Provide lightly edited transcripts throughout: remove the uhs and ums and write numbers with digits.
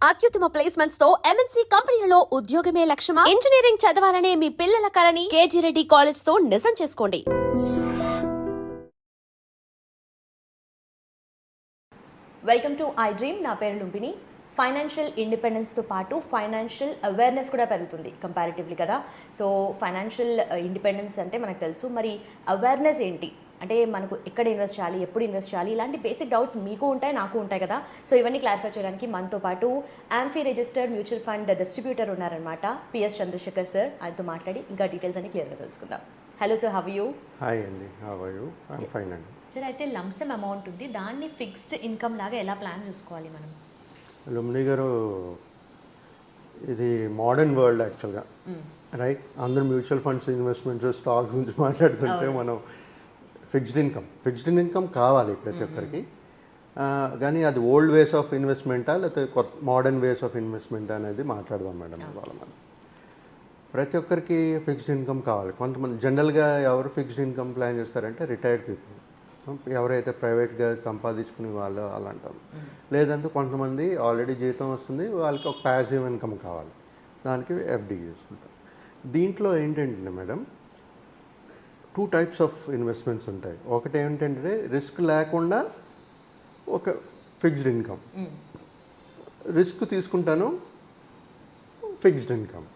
అత్యుత్తమ ప్లేస్మెంట్స్ తో ఎంఎన్సీ కంపెనీలలో ఉద్యోగమే లక్ష్యమా? ఇంజనీరింగ్ చదవాలనే మీ పిల్లల కలని కేజీ రెడ్డి కాలేజ్ తో నిజం చేసుకోండి. Welcome to I dream. నా పేరు లుంబిని. ఫైనాన్షియల్ ఇండిపెండెన్స్తో పాటు ఫైనాన్షియల్ అవేర్నెస్ కూడా పెరుగుతుంది కంపారిటివ్లీ కదా. సో ఫైనాన్షియల్ ఇండిపెండెన్స్ అంటే మనకు తెలుసు, మరి అవేర్నెస్ ఏంటి అంటే మనకు ఎక్కడ ఇన్వెస్ట్ చేయాలి, ఎప్పుడు ఇన్వెస్ట్ చేయాలి, ఇలాంటి బేసిక్ డౌట్స్ మీకు ఉంటాయి, నాకు ఉంటాయి కదా. సో ఇవన్నీ క్లారిఫై చేయడానికి మనతో పాటు AMFI registered mutual fund distributor ఉన్నారనమాట, పిఎస్ చంద్రశేఖర్ సార్. ఆయనతో మాట్లాడి ఇంకా డీటెయిల్స్ అన్ని క్లియర్గా తెలుసుకుందాం. Hello sir, how you? Hi అండి, how are you? I'm fine అండి. సార్, అయితే లంసమ్ అమౌంట్ ఉంది, దాన్ని ఫిక్స్డ్ ఇన్కమ్ లాగా ఎలా ప్లాన్ చేసుకోవాలి మనం? లుమ్ని గారు, ఇది మోడర్న్ వరల్డ్ యాక్చువల్గా, రైట్? అందరూ మ్యూచువల్ ఫండ్స్, ఇన్వెస్ట్మెంట్స్, స్టాక్స్ గురించి మాట్లాడుతుంటే మనం ఫిక్స్డ్ ఇన్కమ్ కావాలి ప్రతి ఒక్కరికి. కానీ అది ఓల్డ్ వేస్ ఆఫ్ ఇన్వెస్ట్మెంటా లేకపోతే కొత్త మోడర్న్ వేస్ ఆఫ్ ఇన్వెస్ట్మెంట్ అనేది మాట్లాడదాం మేడం ఇవాళ మనం. ప్రతి ఒక్కరికి ఫిక్స్డ్ ఇన్కమ్ కావాలి. కొంతమంది జనరల్గా ఎవరు ఫిక్స్డ్ ఇన్కమ్ ప్లాన్ చేస్తారంటే రిటైర్డ్ పీపుల్, ఎవరైతే ప్రైవేట్గా సంపాదించుకునే వాళ్ళు అలాంటారు. లేదంటే కొంతమంది ఆల్రెడీ జీతం వస్తుంది, వాళ్ళకి ఒక ప్యాసివ్ ఇన్కమ్ కావాలి, దానికి ఎఫ్డి చేసుకుంటారు. దీంట్లో ఏంటంటే మేడం, 2 టైప్స్ ఆఫ్ ఇన్వెస్ట్మెంట్స్ ఉంటాయి. ఒకటి ఏంటంటే రిస్క్ లేకుండా ఒక ఫిక్స్డ్ ఇన్కమ్, రిస్క్ తీసుకుంటాను ఫిక్స్డ్ ఇన్కమ్,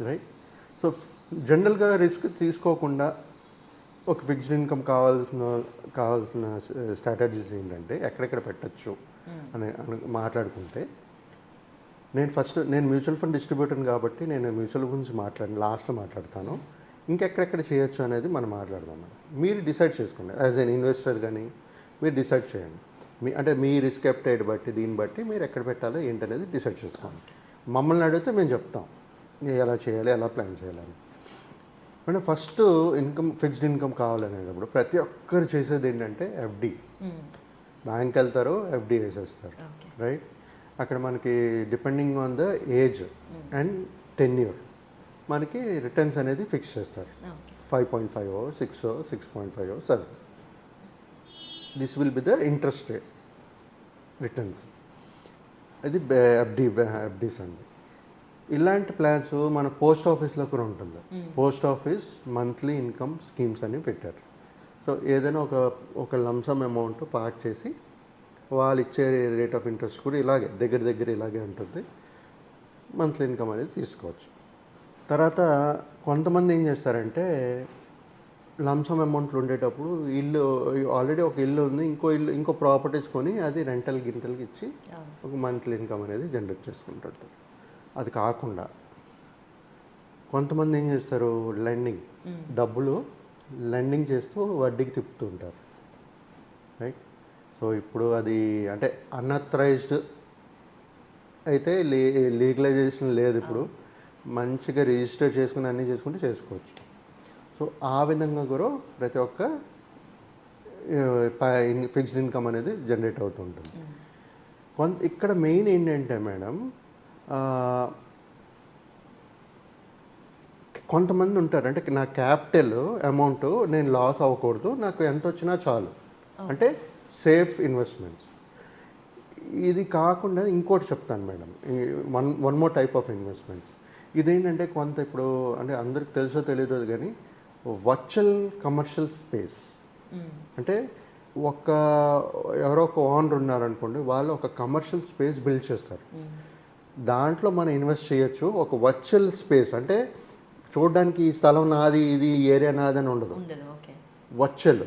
రైట్? సో జనరల్గా రిస్క్ తీసుకోకుండా ఒక ఫిక్స్డ్ ఇన్కమ్ కావాల్సిన స్ట్రాటజీస్ ఏంటంటే ఎక్కడెక్కడ పెట్టచ్చు అని మాట్లాడుకుంటే, నేను మ్యూచువల్ ఫండ్ డిస్ట్రిబ్యూటర్ కాబట్టి నేను మ్యూచువల్ గురించి లాస్ట్లో మాట్లాడతాను. ఇంకెక్కడెక్కడ చేయొచ్చు అనేది మనం మాట్లాడదాం. మీరు డిసైడ్ చేసుకోండి, యాజ్ ఎన్ ఇన్వెస్టర్ కానీ మీరు డిసైడ్ చేయండి. అంటే మీ రిస్క్ అప్టైట్ బట్టి, దీన్ని బట్టి మీరు ఎక్కడ పెట్టాలో ఏంటనేది డిసైడ్ చేసుకోండి. మమ్మల్ని అడిగితే మేము చెప్తాం ఎలా చేయాలి, ఎలా ప్లాన్ చేయాలని. అంటే ఫస్ట్ ఫిక్స్డ్ ఇన్కమ్ కావాలనేటప్పుడు ప్రతి ఒక్కరు చేసేది ఏంటంటే ఎఫ్డి. బ్యాంక్ వెళ్తారు, ఎఫ్డి వేసేస్తారు, రైట్? అక్కడ మనకి depending on the age and tenure మనకి రిటర్న్స్ అనేది ఫిక్స్ చేస్తారు. 5.5 6 6.5 7. This will be the interest rate returns. ఇది ఎఫ్డీస్ అండి. ఇలాంటి ప్లాన్స్ మన పోస్ట్ ఆఫీస్లో కూడా ఉంటుంది. Post office monthly income schemes అని పెట్టారు. సో ఏదైనా ఒక లంసమ్ అమౌంట్ పార్క్ చేసి వాళ్ళు ఇచ్చే రేట్ ఆఫ్ ఇంట్రెస్ట్ కూడా దగ్గర ఇలాగే ఉంటుంది. మంత్లీ ఇన్కమ్ అనేది తీసుకోవచ్చు. తర్వాత కొంతమంది ఏం చేస్తారంటే లంసమ్ అమౌంట్లు ఉండేటప్పుడు ఆల్రెడీ ఒక ఇల్లు ఉంది, ఇంకో ప్రాపర్టీస్ కొని అది రెంటల్కి ఇచ్చి ఒక మంత్లీ ఇన్కమ్ అనేది జనరేట్ చేసుకుంటుంటారు. అది కాకుండా కొంతమంది ఏం చేస్తారు, డబ్బులు లెండింగ్ చేస్తూ వడ్డీకి తిప్పుతూ ఉంటారు, రైట్? సో ఇప్పుడు అది అంటే అన్అథరైజ్డ్ అయితే లీగలైజేషన్ లేదు. ఇప్పుడు మంచిగా రిజిస్టర్ చేసుకుని అన్నీ చేసుకుంటే చేసుకోవచ్చు. సో ఆ విధంగా కూడా ప్రతి ఒక్క ఫిక్స్డ్ ఇన్కమ్ అనేది జనరేట్ అవుతూ ఉంటుంది. ఇక్కడ మెయిన్ ఏంటంటే మేడం, కొంతమంది ఉంటారు అంటే నా క్యాపిటల్ అమౌంట్ నేను లాస్ అవ్వకూడదు, నాకు ఎంత వచ్చినా చాలు అంటే సేఫ్ ఇన్వెస్ట్మెంట్స్. ఇది కాకుండా ఇంకోటి చెప్తాను madam, one more type of investments. ఇదేంటంటే ఇప్పుడు అంటే అందరికి తెలుసో తెలియదు కానీ వర్చువల్ కమర్షియల్ స్పేస్ అంటే ఎవరో ఒక ఓనర్ ఉన్నారనుకోండి, వాళ్ళు ఒక కమర్షియల్ స్పేస్ బిల్డ్ చేస్తారు. దాంట్లో మనం ఇన్వెస్ట్ చేయొచ్చు. ఒక వర్చువల్ స్పేస్ అంటే చూడడానికి ఈ స్థలం నాది, ఇది ఏరియా నాది అని ఉండదు. వర్చువల్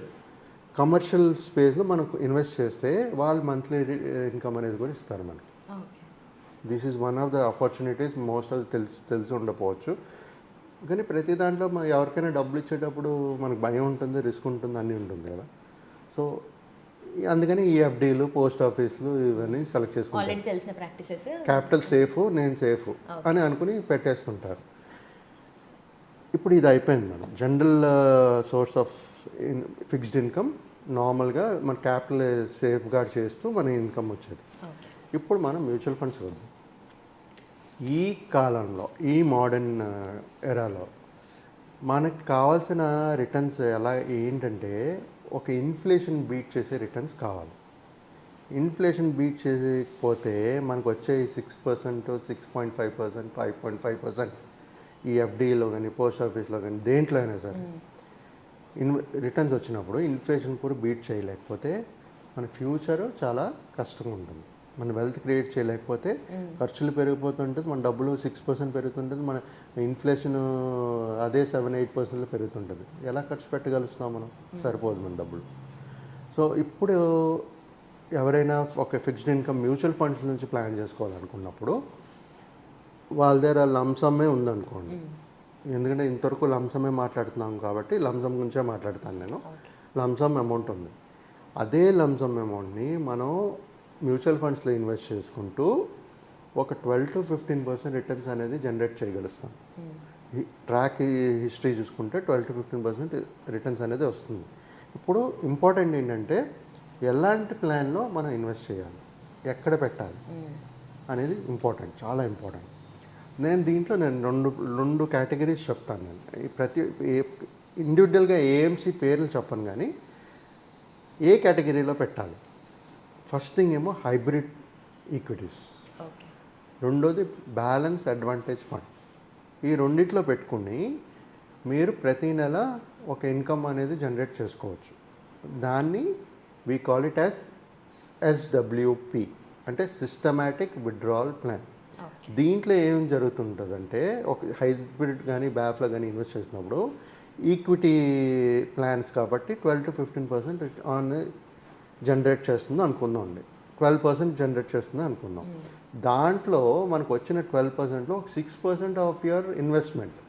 కమర్షియల్ స్పేస్లో మనకు ఇన్వెస్ట్ చేస్తే వాళ్ళు మంత్లీ ఇన్కమ్ అనేది కూడా ఇస్తారు మనకి. This is one of the opportunities. Most of తెలిసి ఉండకపోవచ్చు, కానీ ప్రతి దాంట్లో ఎవరికైనా డబ్బులు ఇచ్చేటప్పుడు మనకు భయం ఉంటుంది, రిస్క్ ఉంటుంది, అన్నీ ఉంటుంది కదా. సో అందుకని ఈ ఎఫ్డీలు, పోస్ట్ ఆఫీసులు ఇవన్నీ సెలెక్ట్ చేసుకుంటారు. క్యాపిటల్ సేఫ్, నేను సేఫ్ అని అనుకుని పెట్టేస్తుంటారు. ఇప్పుడు ఇది అయిపోయింది madam, general source of fixed income. నార్మల్గా మన క్యాపిటల్ సేఫ్ గార్డ్ చేస్తూ మన ఇన్కమ్ వచ్చేది. ఇప్పుడు మనం మ్యూచువల్ ఫండ్స్ వద్దాం. ఈ కాలంలో, ఈ మోడర్న్ ఎరాలో మనకు కావాల్సిన రిటర్న్స్ ఏంటంటే ఒక ఇన్ఫ్లేషన్ బీట్ చేసే రిటర్న్స్ కావాలి. ఇన్ఫ్లేషన్ బీట్ చేయకపోతే మనకు వచ్చే 6%, 6.5%, 5.5% ఈ ఎఫ్డీలో కానీ పోస్ట్ ఆఫీస్లో కానీ దేంట్లో అయినా సరే రిటర్న్స్ వచ్చినప్పుడు ఇన్ఫ్లేషన్ కూడా బీట్ చేయలేకపోతే మన ఫ్యూచర్ చాలా కష్టంగా ఉంటుంది. మన వెల్త్ క్రియేట్ చేయలేకపోతే ఖర్చులు పెరిగిపోతుంటుంది, మన డబ్బులు 6% పెరుగుతుంటుంది, మన ఇన్ఫ్లేషన్ అదే 7-8% పెరుగుతుంటుంది. ఎలా ఖర్చు పెట్టగలుగుతాం మనం? సరిపోదు మన డబ్బులు. సో ఇప్పుడు ఎవరైనా ఒక ఫిక్స్డ్ ఇన్కమ్ మ్యూచువల్ ఫండ్స్ నుంచి ప్లాన్ చేసుకోవాలనుకున్నప్పుడు వాళ్ళ దగ్గర లంసమ్మే ఉందనుకోండి. ఎందుకంటే ఇంతవరకు లంసమే మాట్లాడుతున్నాం కాబట్టి లంసమ్ గురించే మాట్లాడతాను నేను. లంసమ్ అమౌంట్ ఉంది. అదే లంసమ్ అమౌంట్ని మనం మ్యూచువల్ ఫండ్స్లో ఇన్వెస్ట్ చేసుకుంటూ ఒక 12-15% రిటర్న్స్ అనేది జనరేట్ చేయగలుగుతాం. ట్రాక్ హిస్టరీ చూసుకుంటే 12-15% రిటర్న్స్ అనేది వస్తుంది. ఇప్పుడు ఇంపార్టెంట్ ఏంటంటే ఎలాంటి ప్లాన్లో మనం ఇన్వెస్ట్ చేయాలి, ఎక్కడ పెట్టాలి అనేది ఇంపార్టెంట్, చాలా ఇంపార్టెంట్. దీంట్లో రెండు కేటగిరీస్ చెప్తాను. నేను ప్రతి ఇండివిజువల్గా ఏఎంసీ పేర్లు చెప్పను, కానీ ఏ కేటగిరీలో పెట్టాలి. ఫస్ట్ థింగ్ ఏమో హైబ్రిడ్ ఈక్విటీస్, రెండోది బ్యాలెన్స్ అడ్వాంటేజ్ ఫండ్. ఈ రెండిట్లో పెట్టుకుని మీరు ప్రతి నెల ఒక ఇన్కమ్ అనేది జనరేట్ చేసుకోవచ్చు. దాన్ని we call it as SWP, అంటే సిస్టమాటిక్ విత్డ్రావల్ ప్లాన్. దీంట్లో ఏం జరుగుతుంటుందంటే ఒక హైబ్రిడ్ కానీ బ్యాఫ్లో కానీ ఇన్వెస్ట్ చేసినప్పుడు ఈక్విటీ ప్లాన్స్ కాబట్టి 12-15% ఆన్ జనరేట్ చేస్తుంది అనుకుందాం అండి. 12% జనరేట్ చేస్తుంది అనుకుందాం. దాంట్లో మనకు వచ్చిన 12%లో 6% ఆఫ్ యువర్ ఇన్వెస్ట్మెంట్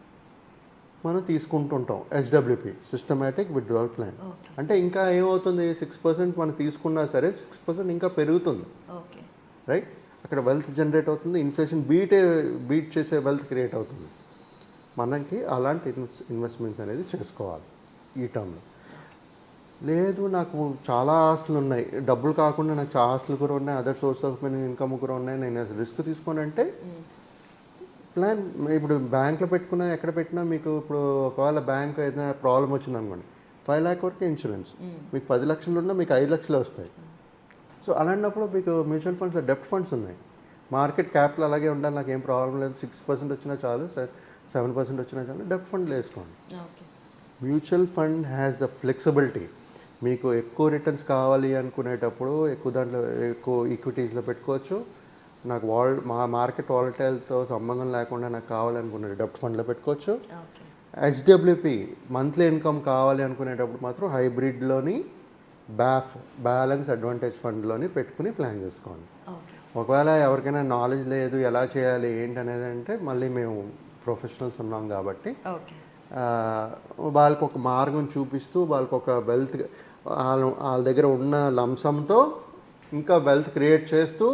మనం తీసుకుంటుంటాం. SWP, systematic withdrawal plan. అంటే ఇంకా ఏమవుతుంది, 6% మనం తీసుకున్నా సరే 6% ఇంకా పెరుగుతుంది, రైట్? అక్కడ వెల్త్ జనరేట్ అవుతుంది, ఇన్ఫ్లేషన్ బీట్ చేసే వెల్త్ క్రియేట్ అవుతుంది. మనకి అలాంటి ఇన్వెస్ట్మెంట్స్ అనేది చేసుకోవాలి ఈ టర్మ్లో. లేదు నాకు చాలా ఆస్తులు ఉన్నాయి, డబ్బులు కాకుండా నాకు చాలా ఆస్తులు కూడా ఉన్నాయి, అదర్ సోర్స్ ఆఫ్ ఇన్కమ్ కూడా ఉన్నాయి, నేను రిస్క్ తీసుకోనంటే ప్లాన్ ఇప్పుడు బ్యాంక్లో పెట్టుకున్నా ఎక్కడ పెట్టినా మీకు ఇప్పుడు ఒకవేళ బ్యాంక్ ఏదైనా ప్రాబ్లం వచ్చింది అనుకోండి, 5 lakh వరకు ఇన్సూరెన్స్, మీకు 10 లక్షలు ఉన్నా మీకు 5 లక్షలు వస్తాయి. సో అలాంటప్పుడు మీకు మ్యూచువల్ ఫండ్స్లో డెప్ట్ ఫండ్స్ ఉన్నాయి, మార్కెట్ క్యాపిటల్ అలాగే ఉండాలి, నాకు ఏం ప్రాబ్లం లేదు, 6% వచ్చినా చాలు, 7% వచ్చినా చాలు, డెప్ట్ ఫండ్లు వేసుకోండి. Mutual fund has the flexibility. మీకు ఎక్కువ రిటర్న్స్ కావాలి అనుకునేటప్పుడు దాంట్లో ఎక్కువ ఈక్విటీస్లో పెట్టుకోవచ్చు. నాకు మా మార్కెట్ వాలటైల్తో సంబంధం లేకుండా నాకు కావాలనుకునే డెప్ట్ ఫండ్లో పెట్టుకోవచ్చు. హెచ్డబ్ల్యూపి మంత్లీ ఇన్కమ్ కావాలి అనుకునేటప్పుడు మాత్రం హైబ్రిడ్లోని బ్యాలెన్స్ అడ్వాంటేజ్ ఫండ్లోని పెట్టుకుని ప్లాన్ చేసుకోండి. ఒకవేళ ఎవరికైనా నాలెడ్జ్ లేదు ఎలా చేయాలి ఏంటి అనేది అంటే మళ్ళీ మేము ప్రొఫెషనల్స్ ఉన్నాం కాబట్టి వాళ్ళకి ఒక మార్గం చూపిస్తూ వాళ్ళకి ఒక వెల్త్ వాళ్ళ దగ్గర ఉన్న లంసంతో ఇంకా వెల్త్ క్రియేట్ చేస్తూ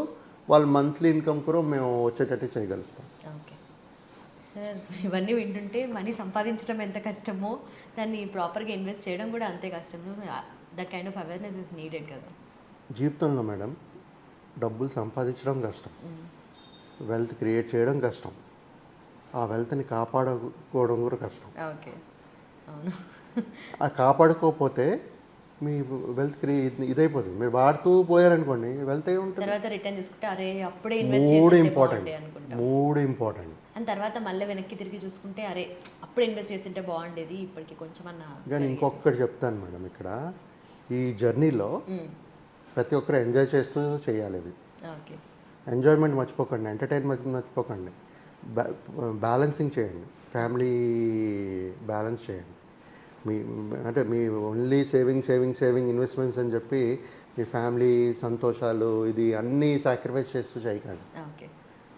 వాళ్ళ మంత్లీ ఇన్కమ్ కూడా మేము వచ్చేటట్టు చేయగలుగుతాం. ఓకే సార్, ఇవన్నీ వింటుంటే మనీ సంపాదించడం ఎంత కష్టమో దాన్ని ప్రాపర్గా ఇన్వెస్ట్ చేయడం కూడా అంతే కష్టము. That kind of awareness is needed కదా జీవితంలో. మేడం, డబ్బులు సంపాదించడం కష్టం, వెల్త్ క్రియేట్ చేయడం కష్టం, ఆ వెల్త్ని కాపాడుకోవడం కూడా కష్టం. ఓకే, అవును. ఆ కాపాడుకోకపోతే మీ వెల్త్ ఇదైపోతుంది. మీరు వాడుతూ పోయారనుకోండి, వెల్త్ ఏముంటుంది, తర్వాత రిటర్న్ తీసుకుంటే అరే అప్పుడే మూడు ఇంపార్టెంట్. అండ్ తర్వాత మళ్ళీ వెనక్కి తిరిగి చూసుకుంటే అరే అప్పుడు ఇన్వెస్ట్ చేస్తుంటే బాగుండేది, ఇప్పటికి కొంచెం అన్న. కానీ ఇంకొకటి చెప్తాను మేడం, ఇక్కడ ఈ జర్నీలో ప్రతి ఒక్కరు ఎంజాయ్ చేస్తూ చేయాలి. ఇది ఓకే, ఎంజాయ్మెంట్ మర్చిపోకండి, ఎంటర్టైన్మెంట్ మర్చిపోకండి, బ్యాలెన్సింగ్ చేయండి, ఫ్యామిలీ బ్యాలెన్స్ చేయండి. మీ ఓన్లీ సేవింగ్ ఇన్వెస్ట్మెంట్స్ అని చెప్పి మీ ఫ్యామిలీ సంతోషాలు ఇది అన్నీ సాక్రిఫైస్ చేస్తూ చేయకండి,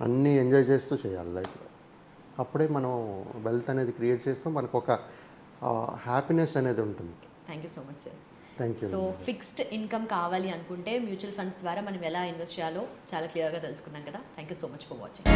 అన్నీ ఎంజాయ్ చేస్తూ చేయాలి లైఫ్లో. అప్పుడే మనం వెల్త్ అనేది క్రియేట్ చేస్తాం, మనకు ఒక హ్యాపీనెస్ అనేది ఉంటుంది. Thank you so much sir. Thank you. So fixed income కావాలి అనుకుంటే మ్యూచువల్ ఫండ్స్ ద్వారా మనం ఎలా ఇన్వెస్ట్ చేయాలో చాలా క్లియర్గా తెలుసుకున్నాం కదా. Thank you so much for watching.